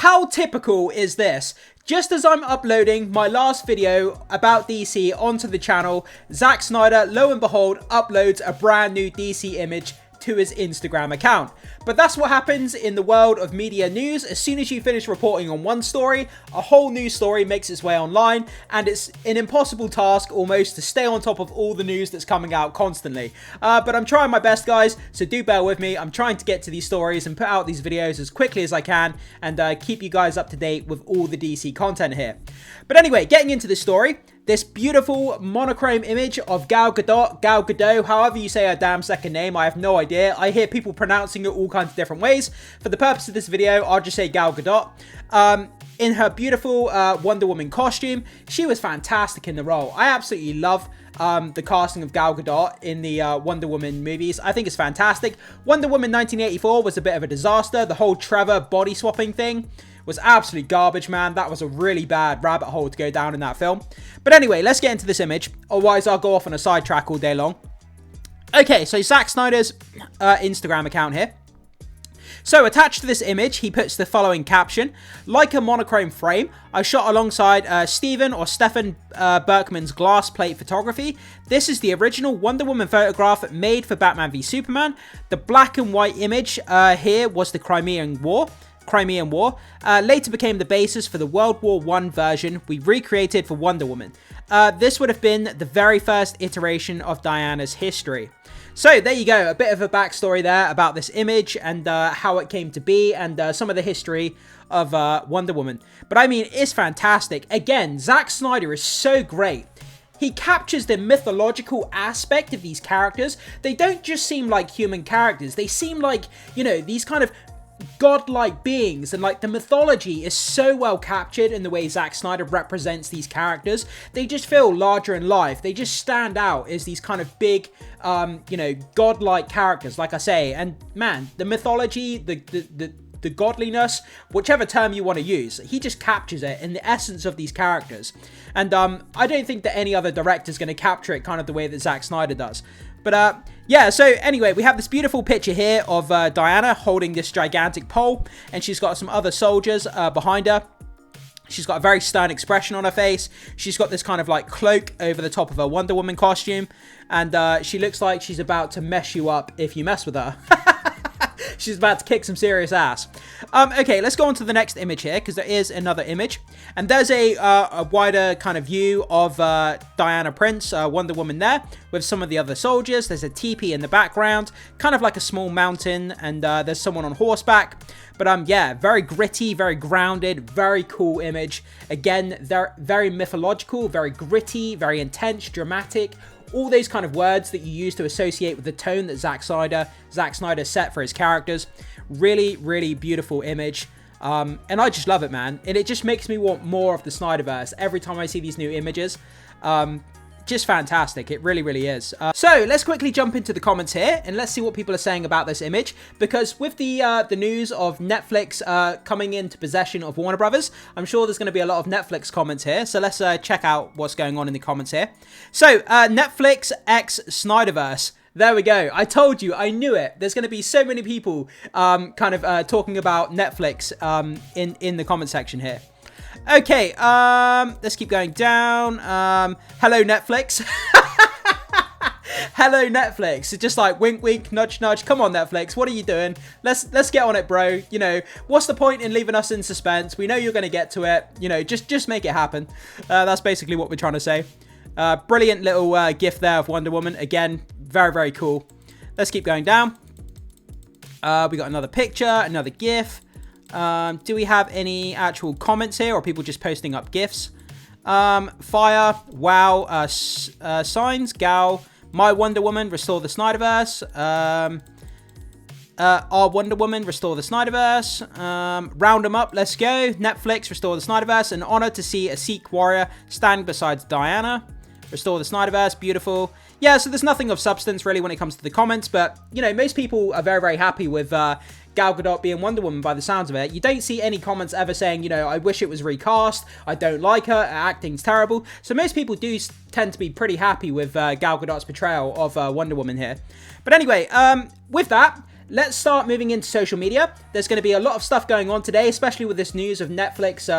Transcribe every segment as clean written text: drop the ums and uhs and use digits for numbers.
How typical is this? Just as I'm uploading my last video about DC onto the channel, Zack Snyder, lo and behold, uploads a brand new DC image to his Instagram account. But that's what happens in the world of media news. As soon as you finish reporting on one story, a whole new story makes its way online, and it's an impossible task almost to stay on top of all the news that's coming out constantly. But I'm trying my best, guys, so do bear with me. I'm trying to get to these stories and put out these videos as quickly as I can and keep you guys up to date with all the DC content here. But anyway, getting into this story, this beautiful monochrome image of Gal Gadot, however you say her damn second name, I have no idea. I hear people pronouncing it all kinds of different ways. For the purpose of this video, I'll just say Gal Gadot. In her beautiful Wonder Woman costume, she was fantastic in the role. I absolutely love the casting of Gal Gadot in the Wonder Woman movies. I think it's fantastic. Wonder Woman 1984 was a bit of a disaster. The whole Trevor body swapping thing was absolute garbage, man. That was a really bad rabbit hole to go down in that film. But anyway, let's get into this image. Otherwise, I'll go off on a sidetrack all day long. Okay, so Zack Snyder's Instagram account here. So attached to this image, he puts the following caption: "Like a monochrome frame, I shot alongside Stephen Berkman's glass plate photography. This is the original Wonder Woman photograph made for Batman v Superman. The black and white image here was the Crimean War. Later became the basis for the World War I version we recreated for Wonder Woman. This would have been the very first iteration of Diana's history." So there you go, a bit of a backstory there about this image and how it came to be and some of the history of Wonder Woman. But I mean, it's fantastic. Again, Zack Snyder is so great. He captures the mythological aspect of these characters. They don't just seem like human characters. They seem like, you know, these kind of godlike beings, and like the mythology is so well captured in the way Zack Snyder represents these characters. They just feel larger in life. They just stand out as these kind of big, you know, godlike characters, like I say. And man, the mythology, the godliness, whichever term you want to use, he just captures it in the essence of these characters. And I don't think that any other director is going to capture it kind of the way that Zack Snyder does. But yeah, so anyway, we have this beautiful picture here of Diana holding this gigantic pole, and she's got some other soldiers behind her. She's got a very stern expression on her face. She's got this kind of like cloak over the top of her Wonder Woman costume, and she looks like she's about to mess you up if you mess with her. She's about to kick some serious ass. Okay, let's go on to the next image here, because there is another image. And there's a wider kind of view of Diana Prince, Wonder Woman there, with some of the other soldiers. There's a teepee in the background, kind of like a small mountain, and there's someone on horseback. But yeah, very gritty, very grounded, very cool image. Again, they're very mythological, very gritty, very intense, dramatic. All those kind of words that you use to associate with the tone that Zack Snyder set for his characters. Really, really beautiful image. And I just love it, man. And it just makes me want more of the SnyderVerse every time I see these new images. Just fantastic. It really, really is. So let's quickly jump into the comments here and let's see what people are saying about this image. Because with the news of Netflix coming into possession of Warner Brothers, I'm sure there's going to be a lot of Netflix comments here. So let's check out what's going on in the comments here. So Netflix x SnyderVerse. There we go. I told you. I knew it. There's going to be so many people kind of talking about Netflix in the comment section here. Okay, let's keep going down. Hello, Netflix. Hello, Netflix. It's just like wink, wink, nudge, nudge. Come on, Netflix. What are you doing? Let's get on it, bro. You know, what's the point in leaving us in suspense? We know you're going to get to it. You know, just make it happen. That's basically what we're trying to say. Brilliant little gif there of Wonder Woman. Again, very, very cool. Let's keep going down. We got another picture, another gif. Do we have any actual comments here, or people just posting up GIFs? Fire, wow, signs, Gal, my Wonder Woman, restore the SnyderVerse. Our Wonder Woman, restore the SnyderVerse. Round them up, let's go. Netflix, restore the SnyderVerse. An honor to see a Sikh warrior stand beside Diana. Restore the SnyderVerse, beautiful. Yeah, so there's nothing of substance really when it comes to the comments, but, you know, most people are very, very happy with Gal Gadot being Wonder Woman by the sounds of it. You don't see any comments ever saying, you know, I wish it was recast, I don't like her, her acting's terrible. So most people do tend to be pretty happy with Gal Gadot's portrayal of Wonder Woman here. But anyway, with that, let's start moving into social media. There's going to be a lot of stuff going on today, especially with this news of Netflix,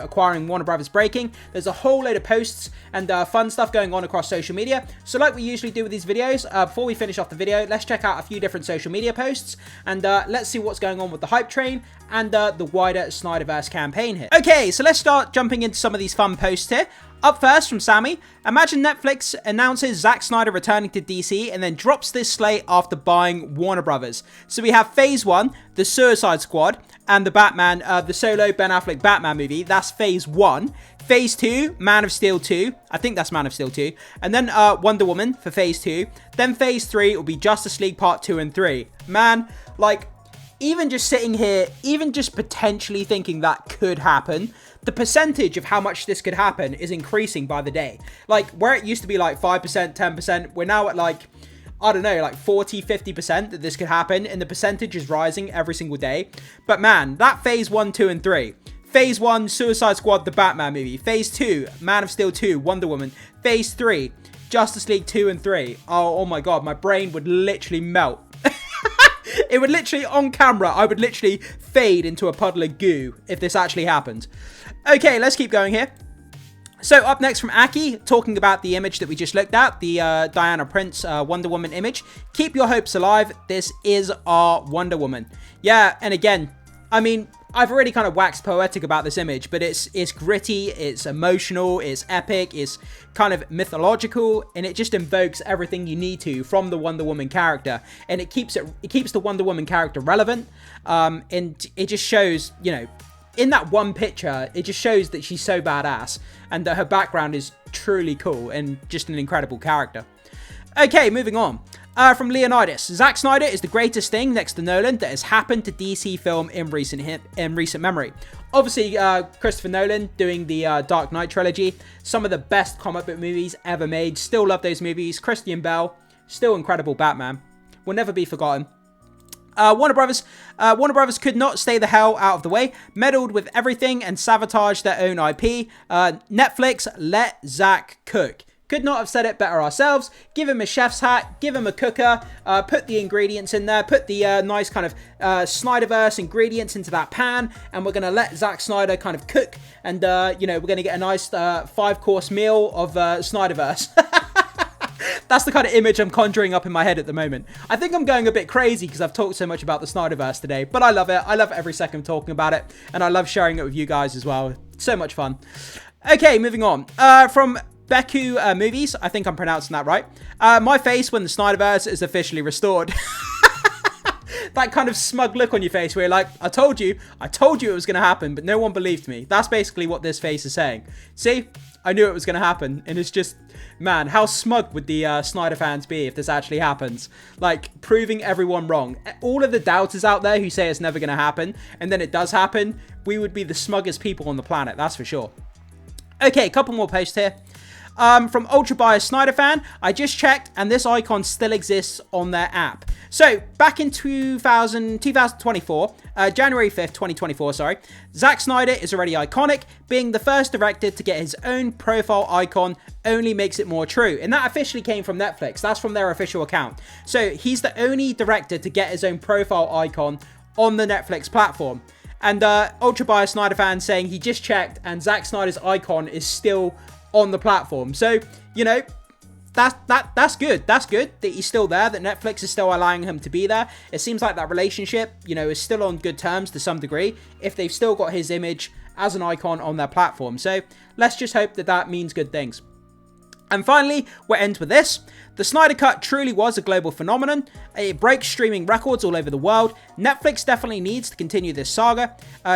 acquiring Warner Brothers Breaking. There's a whole load of posts and fun stuff going on across social media. So like we usually do with these videos, before we finish off the video, let's check out a few different social media posts and let's see what's going on with the hype train and the wider SnyderVerse campaign here. Okay, so let's start jumping into some of these fun posts here. Up first from Sammy, imagine Netflix announces Zack Snyder returning to DC and then drops this slate after buying Warner Brothers. So we have Phase 1, the Suicide Squad, and the Batman, the solo Ben Affleck Batman movie. That's Phase 1. Phase 2, Man of Steel 2. I think that's Man of Steel 2. And then Wonder Woman for Phase 2. Then Phase 3 will be Justice League Part 2 and 3. Man, like, even just sitting here, even just potentially thinking that could happen, the percentage of how much this could happen is increasing by the day. Like, where it used to be like 5%, 10%, we're now at like, I don't know, like 40, 50% that this could happen, and the percentage is rising every single day. But man, that Phase 1, 2, and 3. Phase 1, Suicide Squad, the Batman movie. Phase 2, Man of Steel 2, Wonder Woman. Phase 3, Justice League 2 and 3. Oh my god, my brain would literally melt. It would literally, on camera, I would literally fade into a puddle of goo if this actually happened. Okay, let's keep going here. So up next from Aki, talking about the image that we just looked at, the Diana Prince Wonder Woman image. Keep your hopes alive. This is our Wonder Woman. Yeah, and again, I mean, I've already kind of waxed poetic about this image, but it's gritty, it's emotional, it's epic, it's kind of mythological, and it just invokes everything you need to from the Wonder Woman character, and it keeps the Wonder Woman character relevant, and it just shows, you know, in that one picture, it just shows that she's so badass, and that her background is truly cool, and just an incredible character. Okay, moving on. From Leonidas, Zack Snyder is the greatest thing next to Nolan that has happened to DC film in recent memory. Obviously, Christopher Nolan doing the Dark Knight trilogy, some of the best comic book movies ever made. Still love those movies. Christian Bale, still incredible Batman. Will never be forgotten. Warner Brothers could not stay the hell out of the way, meddled with everything and sabotaged their own IP. Netflix, let Zack cook. Could not have said it better ourselves. Give him a chef's hat, give him a cooker, put the ingredients in there, put the nice kind of SnyderVerse ingredients into that pan, and we're going to let Zack Snyder kind of cook, and, we're going to get a nice 5-course meal of SnyderVerse. That's the kind of image I'm conjuring up in my head at the moment. I think I'm going a bit crazy because I've talked so much about the SnyderVerse today, but I love it. I love every second talking about it, and I love sharing it with you guys as well. So much fun. Okay, moving on. From Beku Movies, I think I'm pronouncing that right. My face when the SnyderVerse is officially restored. That kind of smug look on your face where you're like, I told you it was going to happen, but no one believed me. That's basically what this face is saying. See, I knew it was going to happen, and it's just, man, how smug would the Snyder fans be if this actually happens? Like, proving everyone wrong. All of the doubters out there who say it's never going to happen, and then it does happen, we would be the smuggest people on the planet, that's for sure. Okay, a couple more posts here. From Ultra Biased Snyder Fan, I just checked and this icon still exists on their app. So, back in 2024, January 5th, 2024, sorry, Zack Snyder is already iconic. Being the first director to get his own profile icon only makes it more true. And that officially came from Netflix. That's from their official account. So, he's the only director to get his own profile icon on the Netflix platform. And Ultra Biased Snyder Fan saying he just checked and Zack Snyder's icon is still on the platform. So, you know, that's good. That's good that he's still there, that Netflix is still allowing him to be there. It seems like that relationship, you know, is still on good terms to some degree if they've still got his image as an icon on their platform. So let's just hope that that means good things. And finally, we'll end with this. The Snyder Cut truly was a global phenomenon. It breaks streaming records all over the world. Netflix definitely needs to continue this saga.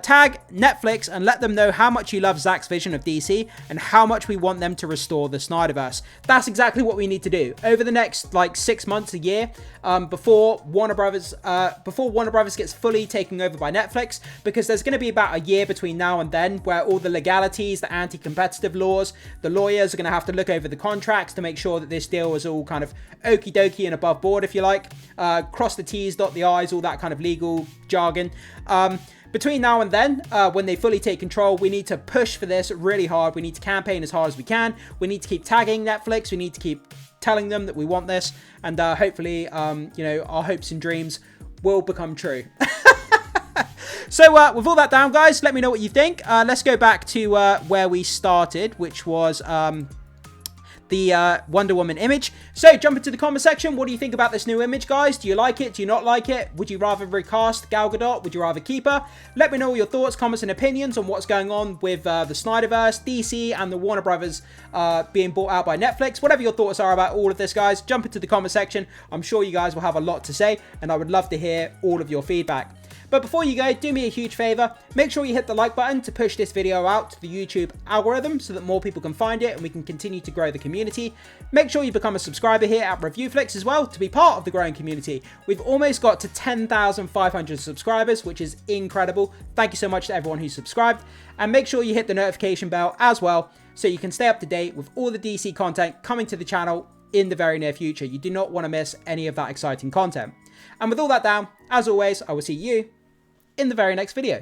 Tag Netflix and let them know how much you love Zack's vision of DC and how much we want them to restore the Snyderverse. That's exactly what we need to do over the next like 6 months, a year, before Warner Brothers gets fully taken over by Netflix, because there's going to be about a year between now and then where all the legalities, the anti-competitive laws, the lawyers are going to have to look over the contracts to make sure that this deal is all kind of okie dokie and above board, if you like. Cross the T's, dot the I's, all that kind of legal jargon. Between now and then, when they fully take control, we need to push for this really hard. We need to campaign as hard as we can. We need to keep tagging Netflix. We need to keep telling them that we want this. And hopefully, you know, our hopes and dreams will become true. So with all that down, guys, let me know what you think. Let's go back to where we started, which was the Wonder Woman image. So jump into the comment section. What do you think about this new image, guys? Do you like it? Do you not like it? Would you rather recast Gal Gadot? Would you rather keep her? Let me know your thoughts, comments, and opinions on what's going on with the SnyderVerse, DC, and the Warner Brothers being bought out by Netflix. Whatever your thoughts are about all of this, guys, jump into the comment section. I'm sure you guys will have a lot to say, and I would love to hear all of your feedback. But before you go, do me a huge favor. Make sure you hit the like button to push this video out to the YouTube algorithm so that more people can find it and we can continue to grow the community. Make sure you become a subscriber here at ReviewFlix as well to be part of the growing community. We've almost got to 10,500 subscribers, which is incredible. Thank you so much to everyone who's subscribed. And make sure you hit the notification bell as well so you can stay up to date with all the DC content coming to the channel in the very near future. You do not want to miss any of that exciting content. And with all that down, as always, I will see you in the very next video.